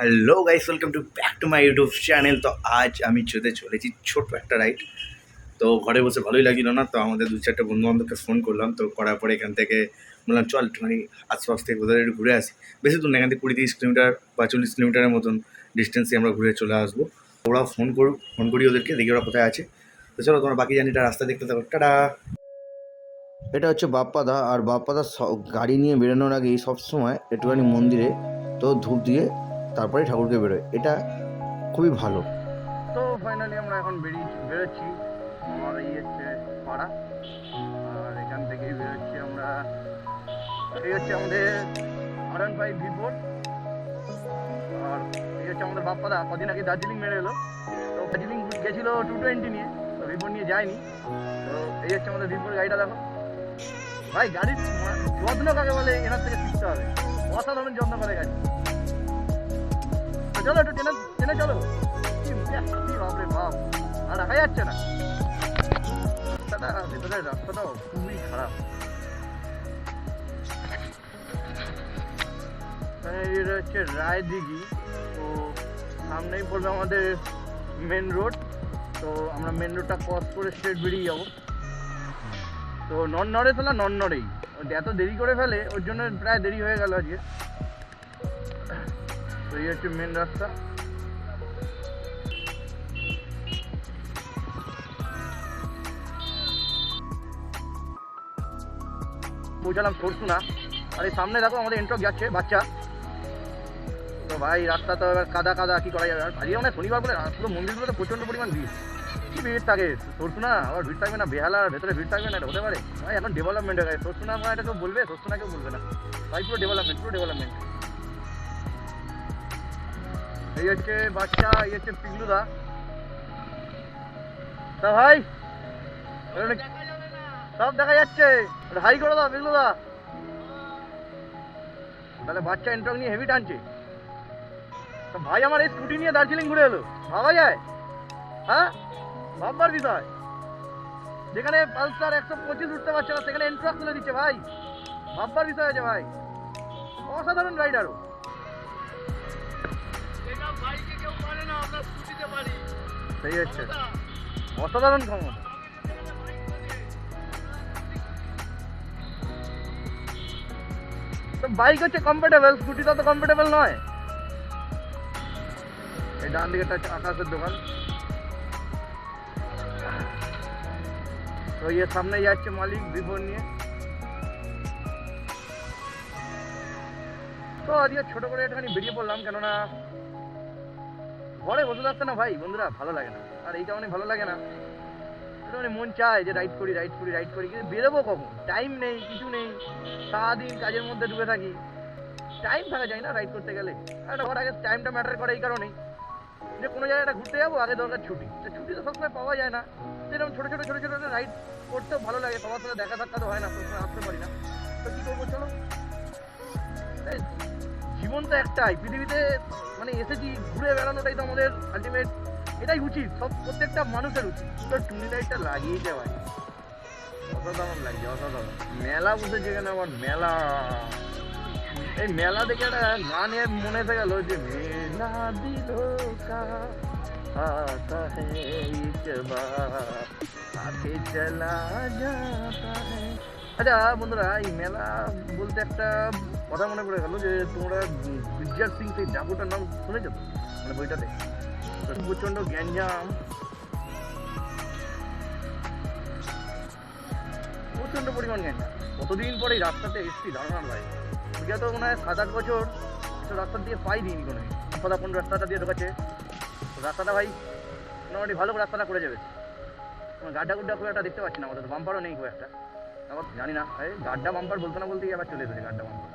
Hello guys, welcome to back to my YouTube channel. তো আজ আমি যেতে চলেছি ছোট্ট একটা রাইড। তো ঘরে বসে ভালোই লাগছিল না, তো আমাদের দু চারটে বন্ধু বান্ধবকে ফোন করলাম। তো করার পরে এখান থেকে বললাম চল একটুখানি আশপাশ থেকে কোথাও একটু ঘুরে আসি। বেশি দূর না, এখান থেকে 20-30 কিলোমিটার বা 40 কিলোমিটারের মতন ডিস্টেন্সে আমরা ঘুরে চলে আসবো। ওরা ফোন করি ওদেরকে, দেখি ওরা কোথায় আছে। তো চলো তোমরা বাকি জার্নিটা রাস্তা দেখতে থাকো। টাটা। এটা হচ্ছে বাপ্পাদা, আর বাপ্পাদা গাড়ি নিয়ে বেরোনোর আগেই সবসময় একটুখানি মন্দিরে তো ধূপ দিয়ে তারপরে ঠাকুরকে বেরোয়। এটা খুবই ভালো। তো ফাইনালি আমরা এখন বেরোচ্ছি। আমার এই হচ্ছে পাড়া, আর এখান থেকেই বেরোচ্ছি আমরা। এই হচ্ছে আমাদের R15 V4, আর এই হচ্ছে আমাদের বাপ্পাদা। কদিন আগে দার্জিলিং মেরে এলো, তো দার্জিলিং গেছিলো 220 নিয়ে, তো V4 নিয়ে যায়নি। তো এই হচ্ছে আমাদের V4 গাড়িটা। দেখো ভাই, গাড়ির যত্ন কাকে বলে এনার থেকে শিখতে হবে। অসাধারণ যত্ন করে গাড়ি। তো চলো একটু টেনে টেনে চলো। বাপরে বাপ, আর রাখা যাচ্ছে না। রাস্তাটা, ভেতরের রাস্তাটাও খুবই খারাপ। এটা হচ্ছে রায়দিঘি। তো সামনেই পড়বে আমাদের মেন রোড। তো আমরা মেন রোডটা ক্রস করে স্ট্রেট বেরিয়ে যাবো। তো নড়ে ফেলা নড়েই এত দেরি করে ফেলে, ওর জন্য প্রায় দেরি হয়ে গেল আজকে। তো এই হচ্ছে মেন রাস্তা। পৌঁছালাম সরসুনা, আর এই সামনে দেখো আমাদের এন্ট্রক যাচ্ছে বাচ্চা। তো ভাই রাস্তা তো এবার কাদা কাদা, কি করা যাবে। আর আজকে মানে শনিবার বলে পুরো মন্দিরগুলোতে প্রচণ্ড পরিমাণ ভিড়। কি ভিড় থাকে সরসুনা, আবার ভিড় থাকবে না বেহালার ভেতরে ভিড় থাকবে না, এটা হতে পারে ভাই। এখন ডেভেলপমেন্ট হয়ে গেছে সরসুনা, মানে এটা কেউ বলবে, সরসুনা কেউ বলবে না ভাই। পুরো ডেভেলপমেন্ট। এই হচ্ছে বাচ্চা, এই হচ্ছে পিগলুদা। তা ভাই সব দেখা যাচ্ছে, হাই করে দাও পিগলুদা। তাহলে বাচ্চা এন্ট্রক নিয়ে হেভি টানছে। তো ভাই আমার এই স্কুটি নিয়ে দার্জিলিং ঘুরে এলো, ভাবা যায়? হ্যাঁ, ভাববার বিষয়। যেখানে পালসার 125 উঠতে পারছে না, সেখানে এন্ট্রক তুলে দিচ্ছে ভাই। ভাববার বিষয় আছে ভাই, অসাধারণ রাইডারও। সেই হচ্ছে অসাধারণ ক্ষমতা। তো বাইক হচ্ছে কমফোর্টেবল, স্কুটিটা তো কমফোর্টেবল নয়। এই ডান দিকে হচ্ছে আকাশের দোকান। তো ইয়ে সামনে যাচ্ছে মালিক V4 নিয়ে। তো আজকে ছোট করে একটুখানি বেরিয়ে পড়লাম, কেননা ঘরে বসে থাকতে না ভাই বন্ধুরা ভালো লাগে না। আর এই কারণে ভালো লাগে না, মানে মন চায় যে রাইড করি কিন্তু বেরোবো কখন, টাইম নেই, কিছু নেই। সারাদিন কাজের মধ্যে ডুবে থাকি, টাইম থাকা যায় না রাইড করতে গেলে। আর ওর আগে টাইমটা ম্যাটার করে এই কারণেই যে কোনো জায়গায় একটা ঘুরতে যাবো, আগে দরকার ছুটি। ছুটি তো সবসময় পাওয়া যায় না। সেরকম ছোটো ছোটো রাইড করতেও ভালো লাগে। সবার সাথে দেখা সাক্ষাৎ হয় না, সবসময় আসতে পারি না। তো কী করবো, চলো। জীবন তো একটাই পৃথিবীতে, মানে এসেছি ঘুরে বেড়ানোটাই তো আমাদের আলটিমেট, এটাই উচিত, প্রত্যেকটা মানুষের উচিত। তো টুনি লাইটটা লাগিয়েছে ভাই, অসাধারণ লাগছে, অসাধারণ। মেলা বসেছে এখানে আবার, মেলা। এই মেলা দেখে একটা গানে মনে এসে গেল যে মেলা দিলো কা आता है एक बार आके चला जाता है। আচ্ছা বন্ধুরা, এই মেলা বলতে একটা কথা মনে পড়ে গেল যে তোমরা গুজ্জার সিং সেই ডাকুটার নাম শুনেছো তো, মানে বইটাতে প্রচণ্ড গ্যাঞ্জাম, প্রচণ্ড পরিমাণ গ্যাঞ্জাম। কতদিন পরে এই রাস্তাতে এসছি দাঁড়ানোর ভাই। বিগত মনে হয় 7-8 বছর এসব রাস্তা দিয়ে পাই দিইনি কোনো দিন। কোন রাস্তাটা দিয়ে ঢোকাচ্ছে, রাস্তাটা ভাই মোটামুটি ভালো রাস্তাটা করে যাবে। গাড্ডা গুড্ডা খুব একটা দেখতে পাচ্ছি না, আমাদের বাম্পারও নেই খুব একটা। আবার জানি না, এই গাড্ডা বাম্পার বলতে না বলতেই আবার চলে এসেছে গাড্ডা বাম্পার।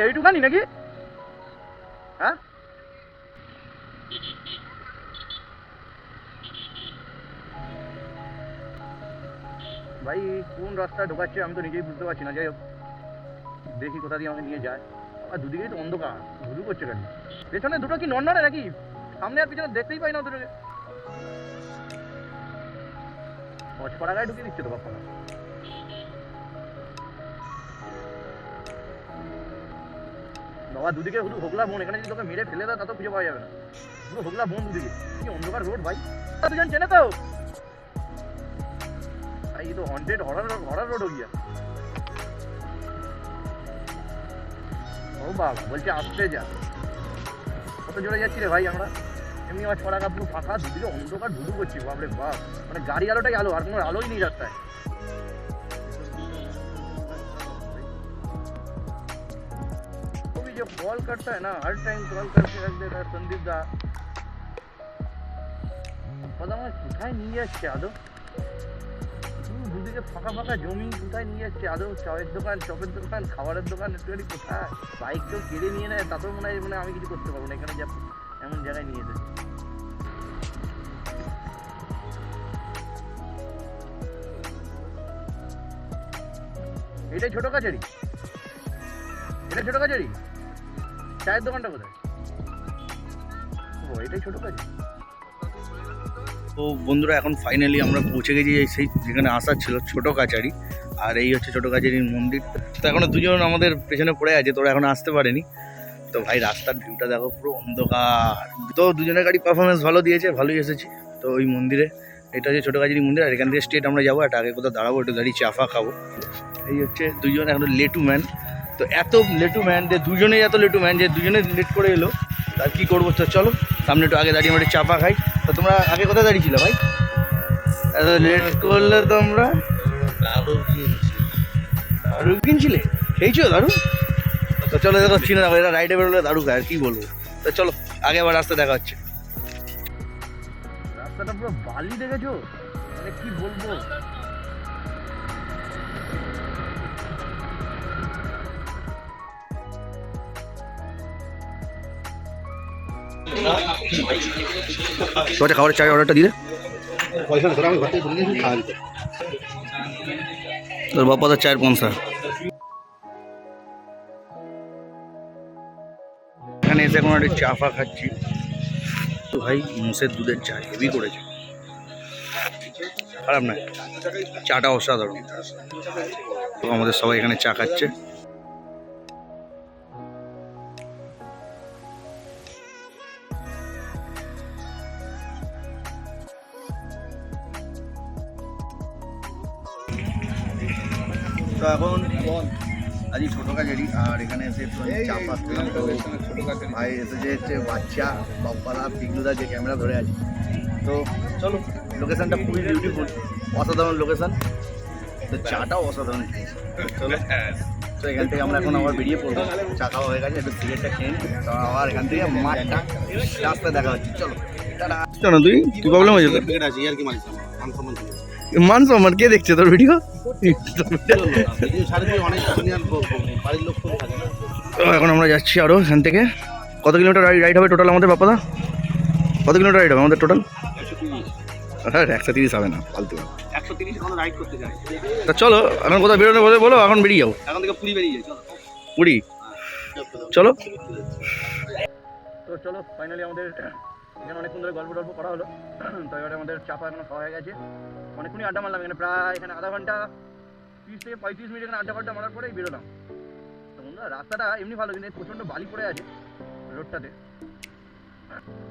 এইটুখানি নাকি? হ্যাঁ, ভাই কোন রাস্তায় ঢোকাচ্ছে আমি তো নিজেই বুঝতে পারছি না। যাই হোক, দেখি কোথা দিয়ে আমাকে নিয়ে যায়। আর দুদিকেই তো অন্ধকার, ধুধু করছে গাড়ি। পেছনে দুটো কি নড়ে নাকি? সামনে আর পিছনে দেখতেই পাই না দুটোকে। পচপড়া গায়ে ঢুকিয়ে দিচ্ছে তো বাপ্পা। বাবা দুদিকে শুধু হোগলা বন, এখানে যদি তোকে মেরে ফেলে দাও তা তো খুঁজে পাওয়া যাবে না, পুরো হোগলা বন দুদিকে, কি অন্ধকার রোড ভাই। দুজন চেনে তো ভাই, ये तो हॉन्टेड हॉरर रोड हो गया। ও বাবা বলছে আসতে যা, কত জোরে যাচ্ছি রে ভাই আমরা। এমনি আমার ছড়া পুরো ফাঁকা, দুদিকে অন্ধকার ধুধু করছি, বাপরে বাপ, মানে গাড়ি আলোটাই আলো, আর কোনো আলোই নেই রাস্তায়। जो कॉल करता है ना, हर टाइम कॉल करके रख देता है संदीप दा, पता ना কোথায় নিয়ে যাচ্ছে আদৌ, দুদিকে ফাঁকা ফাঁকা জমি, কোথায় নিয়ে যাচ্ছে আদৌ? চায়ের দোকান, চপের দোকান, খাবারের দোকান, একটু কোথায় বাইক কেউ কেড়ে নিয়ে নেয়, তাতেও মনে হয় আমি কিছু করতে পারবো না, এখানে যা এমন জায়গায় নিয়ে যেতে। এটাই ছোট কাছারি, এটা ছোট কাছারি, চায়ের দোকানটা কোথায়? ও এটাই ছোট কাছারি। তো বন্ধুরা এখন ফাইনালি আমরা পৌঁছে গেছি সেই যেখানে আসার ছিল, ছোট কাছারি। আর এই হচ্ছে ছোট কাছারির মন্দির। তো এখনো দুজন আমাদের পেছনে পড়ে আছে, তোরা এখন আসতে পারেনি। তো ভাই রাস্তার ভিউটা দেখো, পুরো অন্ধকার। তো দুজনের গাড়ি পারফরমেন্স ভালো দিয়েছে, ভালোই এসেছি। তো ওই মন্দিরে, এটা হচ্ছে ছোট কাছারি মন্দির, আর এখান থেকে স্ট্রেট আমরা যাবো, একটা আগে কোথাও দাঁড়াবো, একটু গাড়ি চাফা খাবো। এই হচ্ছে দুজন এখন লেটু ম্যান। তো এত লেটু ম্যান যে দুজনেই এত লেটু ম্যান যে দুজনে লেট করে এলো, আর কী করবো? তো চলো সামনে একটু আগে দাঁড়িয়ে আমরা একটু চাপা খাই। তো তোমরা আগে কোথায় দাঁড়িয়েছিল ভাই? এত লেট করলে তোমরা? দারু কিনছিলে, খেয়েছো দারু? তো চলো দেখো, চিনে দেখো, এরা রাইডে বেরোলে দারু খায়, আর কী বলবো। তো চলো আগে আবার রাস্তা দেখা হচ্ছে। রাস্তাটা পুরো বালি দেখেছো, মানে কি বলবো। তো খাবারের চায়ের অর্ডারটা দিলে তোর বাবা তো চায়ের পন্সা। এখানে এসে এখন একটা চা ফা খাচ্ছি। তো ভাই মোষের দুধের চা হেভি করেছে, খারাপ নয়, চাটা অসাধারণ। তো আমাদের সবাই এখানে চা খাচ্ছে। তো এখন আজই ছোটো কাছারি, আর এখানে এসে একটু চা পাচ্ছিলাম। তো ভাই এসেছে হচ্ছে বাচ্চা বাপ্পাদা, পিগলুদা যে ক্যামেরা ধরে আছে। তো চলো, লোকেশানটা খুবই বিউটিফুল, অসাধারণ লোকেশান। তো চাটাও অসাধারণ। চলো, তো এখান থেকে আমরা এখন আবার বেরিয়ে পড়বো, চা খাওয়া হয়ে গেছে, একটু সিগারেটটা খেয়ে নিই। তো আবার এখান থেকে মাঠটা রাস্তায় দেখা হচ্ছে। চলো চলো, তুই কি প্রবলেম হয়েছে তোর? মান সম্মান কে দেখছে তোর ভিডিও? এখন আমরা যাচ্ছি আরও এখান থেকে। কত কিলোমিটার রাইড হবে টোটাল আমাদের বাপ্পাদা? কত কিলোমিটার রাইড হবে আমাদের টোটাল? হ্যাঁ 130 হবে না, ফালতু 130 এখন রাইড করতে যাই। তা চলো এখন কোথাও বেরোনো বলে বলো, এখন বেরিয়ে যাও। এখন থেকে পুরী বেরিয়ে যাই। চলো পুরী, চলো। তো চলো ফাইনালি আমাদের এখানে অনেকক্ষণ ধরে গল্প টল্প করা হলো। তো এবারে আমাদের চাপা এখনো খাওয়া হয়ে গেছে, অনেকক্ষণই আড্ডা মারলাম এখানে, প্রায় এখানে আধা ঘন্টা 30 থেকে 35 মিনিট এখানে আড্ডা মারার পরেই বেরোলাম। তো বন্ধুরা রাস্তাটা এমনি ভালো, কিন্তু প্রচণ্ড বালি পড়ে আছে রোডটাতে।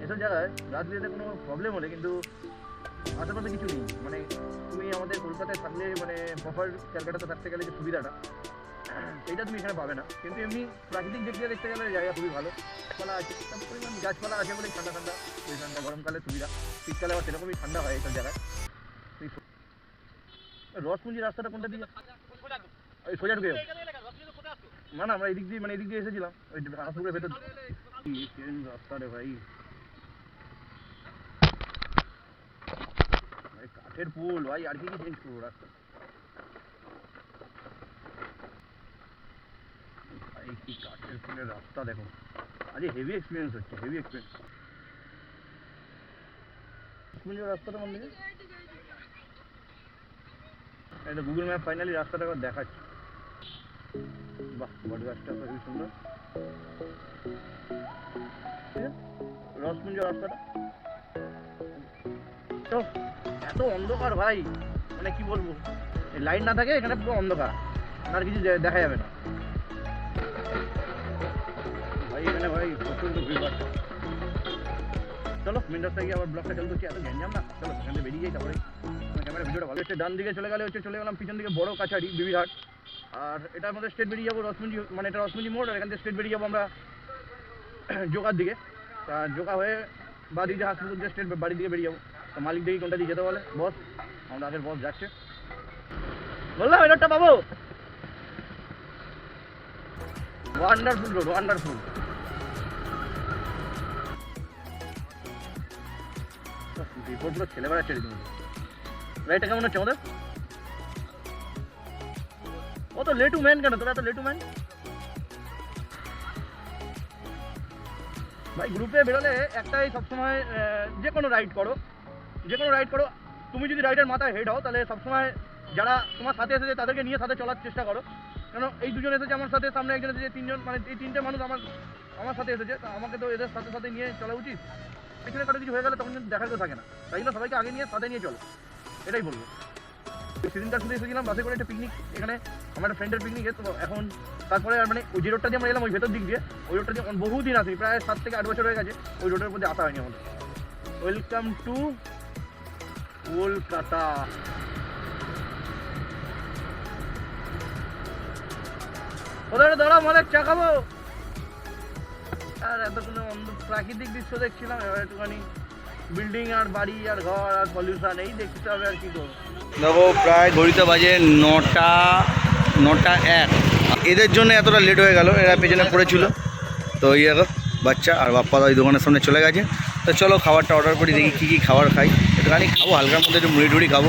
এসব জায়গায় রাত বিরেতে কোনো প্রবলেম হলে কিন্তু আশেপাশে কিছু নেই, মানে তুমি আমাদের কলকাতায় থাকলে মানে প্রপার ক্যালকাটাতে থাকতে গেলে যে সুবিধাটা, সেইটা তুমি এখানে পাবে না। কিন্তু এমনি প্রাকৃতিক দিক দিয়ে দেখতে গেলে জায়গা খুবই ভালো, গাছপালা আছে, তার পরিমাণ গাছপালা আছে বলে ঠান্ডা ঠান্ডা ওইখানটা গরমকালে সুবিধা, শীতকালে আবার সেরকমই ঠান্ডা হয় এইসব জায়গায়। রসপুঞ্জি রাস্তাটা কোনটা দিকে? ওই সোজা ঢুকে যাবো না, না আমরা এদিক দিয়ে, মানে এদিক দিয়ে এসেছিলাম ওই হাসপুরের ভেতর। রাস্তা রে ভাই, কাঠের পুল ভাই, আর কি কি চেঞ্জ করবো রাস্তা ভাই, কি কাঠের পুলের রাস্তা দেখো। আজ হেভি এক্সপিরিয়েন্স হচ্ছে, হেভি এক্সপিরিয়েন্স। রাস্তাটা মন দিকে এটা গুগল ম্যাপ ফাইনালি রাস্তাটা একবার দেখাচ্ছে। বাহ, বট গাছটা খুবই সুন্দর। রসপুঞ্জ রাস্তাটা তো এত অন্ধকার ভাই, মানে কি বলবো, লাইট না থাকে এখানে পুরো অন্ধকার, আর কিছু দেখা যাবে না। ভাই এখানে ভাই প্রচণ্ড ভিড় বাড়ছে। চলো মেন রাস্তায় গিয়ে আবার ব্লগটা চালু করছি, এত গ্যাঞ্জাম না, চলো সেখান থেকে বেরিয়ে যাই, তারপরে ক্যামেরা ভিডিওটা ভালো হচ্ছে। ডান দিকে চলে গেলাম পিছন দিকে বড় কাছারি বিবিরহাট, আর এটার মধ্যে স্ট্রেট বেরিয়ে যাবো রসমঞ্জি, মানে এটা রসমঞ্জি মোড়, আর এখান থেকে স্ট্রেট বেরিয়ে যাবো আমরা জোগার দিকে। তা জোগা হয়ে বা দিকে হাসপুকুর দিয়ে স্ট্রেট বাড়ির দিকে বেরিয়ে যাবো। তো মালিক দেখি কোনটা দিয়ে যেতে বলে, বস আমরা আগের বস যাচ্ছে, বললাম এটা পাবো। Wonderful road, wonderful. রিপোর্টগুলো ছেলে বেড়াচ্ছে রীতিমতো। রাইটটা কেমন হচ্ছে আমাদের? ও তো লেটু ম্যান, কেন তোরা তো লেটু ম্যান ভাই? গ্রুপে বেরোলে একটাই সবসময়, যে কোনো রাইড করো, তুমি যদি রাইডের মাথায় হেড হও তাহলে সবসময় যারা তোমার সাথে এসেছে তাদেরকে নিয়ে সাথে চলার চেষ্টা করো। কেন এই দুজন এসেছে আমার সাথে, সামনে একজন এসেছে, তিনজন, মানে এই তিনটে মানুষ আমার সাথে এসেছে, তো আমাকে তো এদের সাথে সাথে নিয়ে চলা উচিত। পেছনে কারো কিছু হয়ে গেলে তখন কিন্তু দেখার কেউ থাকে না, তাই জন্য সবাইকে আগে নিয়ে সাথে নিয়ে চলো, এটাই বলবো। সেদিনকার শুধু এসেছিলাম বাসে করে একটা পিকনিক, এখানে আমার একটা ফ্রেন্ডের পিকনিকে। তো এখন তারপরে মানে ওই যে রোডটা দিয়ে আমরা এলাম, ওই ভেতর দিক দিয়ে, ওই রোডটা দিয়ে বহুদিন আসি, প্রায় 7 থেকে 8 বছর হয়ে গেছে ওই রোডের মধ্যে আসা হয়নি আমাদের। Welcome to Kolkata. ওদের দাঁড়া মানে চা খাবো। আর এতক্ষণ প্রাকৃতিক দৃশ্য দেখছিলাম, এবার একটুখানি বিল্ডিং আর বাড়ি আর ঘর আর পলিউশন এই দেখতে হবে, আর কি করবো। দেখো প্রায় ঘড়িতে বাজে 9:01। এদের জন্য এতটা লেট হয়ে গেল, এরা পেছনে পড়েছিল। তো এই দেখো বাচ্চা আর বাপ্পা ওই দোকানের সামনে চলে গেছে। তো চলো খাবারটা অর্ডার করি, দেখি কী কী খাবার খাই। একটুখানি খাবো হালকার মধ্যে, একটু মুড়ি টুড়ি খাবো।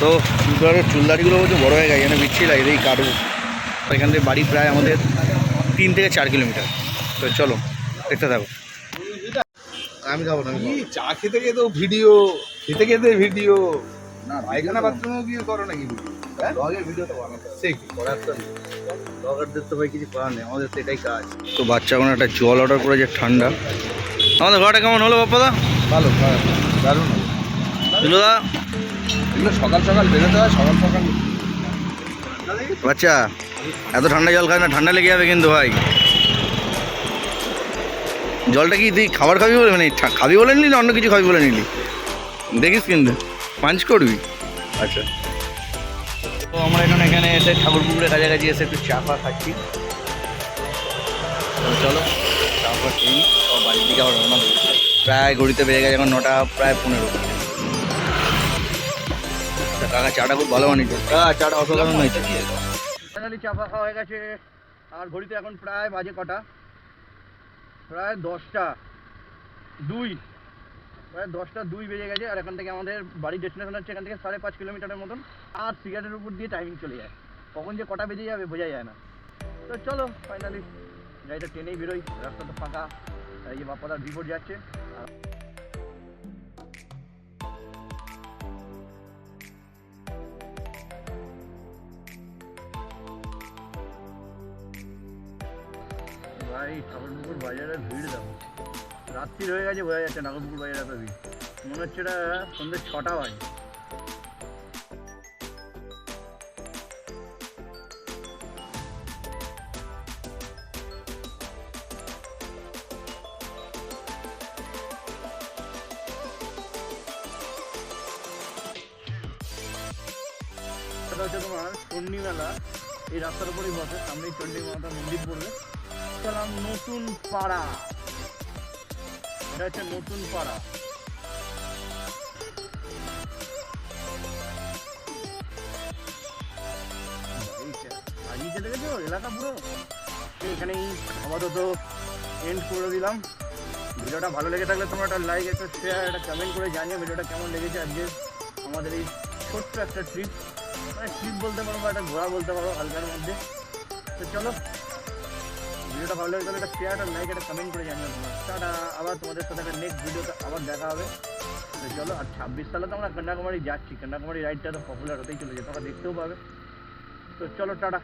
তো চুলদারিগুলো বলছে বড়ো হয়ে গেছে, বিচ্ছি লাগে, দেখি কাটবো। তো এখান থেকে বাড়ি প্রায় আমাদের 3 থেকে 4 কিলোমিটার। তো চলো দেখতে থাকো। আমি খাবো না, চা খেতে খেতেও ভিডিও, খেতে খেতে ভিডিও, না পায়খানা বাথরুমেও গিয়ে করো নাকি ভিডিও? তো বানাতে সেই করার তো ব্লগারদের তো ভাই কিছু করার নেই, আমাদের তো এটাই কাজ। তো বাচ্চা কোনো একটা জল অর্ডার করেছে ঠান্ডা। আমাদের ঘরটা কেমন হলো বাপ্পাদা? ভালো, দারুণ। দুলুদা এগুলো সকাল সকাল বেরোতে হয়, সকাল সকাল। বাচ্চা এত ঠান্ডা জল খায় না, ঠান্ডা লেগে যাবে কিন্তু ভাই। জলটা কি তুই খাবার খাবি বলে, মানে খাবি বলে নিলি না অন্য কিছু খাবি বলে নিলি? দেখিস কিন্তু পাঞ্চ করবি। আচ্ছা, তো আমরা এখানে এসে ঠাকুর পুকুরের কাছাকাছি এসে একটু চা ফা খাচ্ছি। তো চলো চা ফা খেয়ে নিই, সব বাড়ির দিকে আবার রওনা দেবো। প্রায় ঘড়িতে বেড়ে গেছে এখন 9:15। কাকা চাটা খুব ভালো বানিয়েছে, চাটা অসাধারণ হয়েছে। ফাইনালি চা ফা খাওয়া হয়ে গেছে, আর ঘড়িতে এখন প্রায় বাজে কটা, প্রায় 10:02, প্রায় 10:02 বেজে গেছে। আর এখান থেকে আমাদের বাড়ির ডেস্টিনেশন হচ্ছে এখান থেকে 5.5 কিলোমিটারের মতন। আর সিগারেটের উপর দিয়ে টাইমিং চলে যায়, কখন যে কটা বেজে যাবে বোঝা যায় না। তো চলো ফাইনালি গাড়িটা ট্রেনেই বেরোই, রাস্তা তো ফাঁকা। এই যে বাপ্পাদার বিপদ যাচ্ছে। ভাই ঠাকুরপুকুর বাজারে ভিড় দেখো, রাত্রি হয়ে গেছে, বোঝা যাচ্ছে ঠাকুরপুকুর বাজারে এত ভিড়, মনে হচ্ছে এটা সন্ধ্যে 6টা বাজে। এটা হচ্ছে তোমার চণ্ডী মেলা, এই রাস্তার উপরেই বসে, সামনেই চণ্ডী মাতা মন্দির পড়বে। চলাম নতুন পাড়া, এটা হচ্ছে নতুন পাড়া। হারিয়ে যেতে গেছো এলাকা পুরো। এখানেই আপাতত এন্ড করে দিলাম। ভিডিওটা ভালো লেগে থাকলে তোমরা একটা লাইক, একটা শেয়ার, একটা কমেন্ট করে জানিও ভিডিওটা কেমন লেগেছে। আজকে আমাদের এই ছোট্ট একটা ট্রিপ, মানে ট্রিপ বলতে পারো বা একটা ঘোরা বলতে পারো হালকার মধ্যে। তো চলো ভিডিওটা ভালো লাগে তাহলে একটা শেয়ার, একটা লাইক, একটা কমেন্ট করে জানিও তোমরা। টাটা, আবার তোমাদের সাথে একটা নেক্সট ভিডিওতে আবার দেখা হবে। তো চলো, আর 26 সালে তো আমরা কন্যাকুমারী যাচ্ছি, কন্যাকুমারী রাইডটা তো পপুলার হতেই চলেছে, তোমরা দেখতেও পাবে। তো চলো টাটা।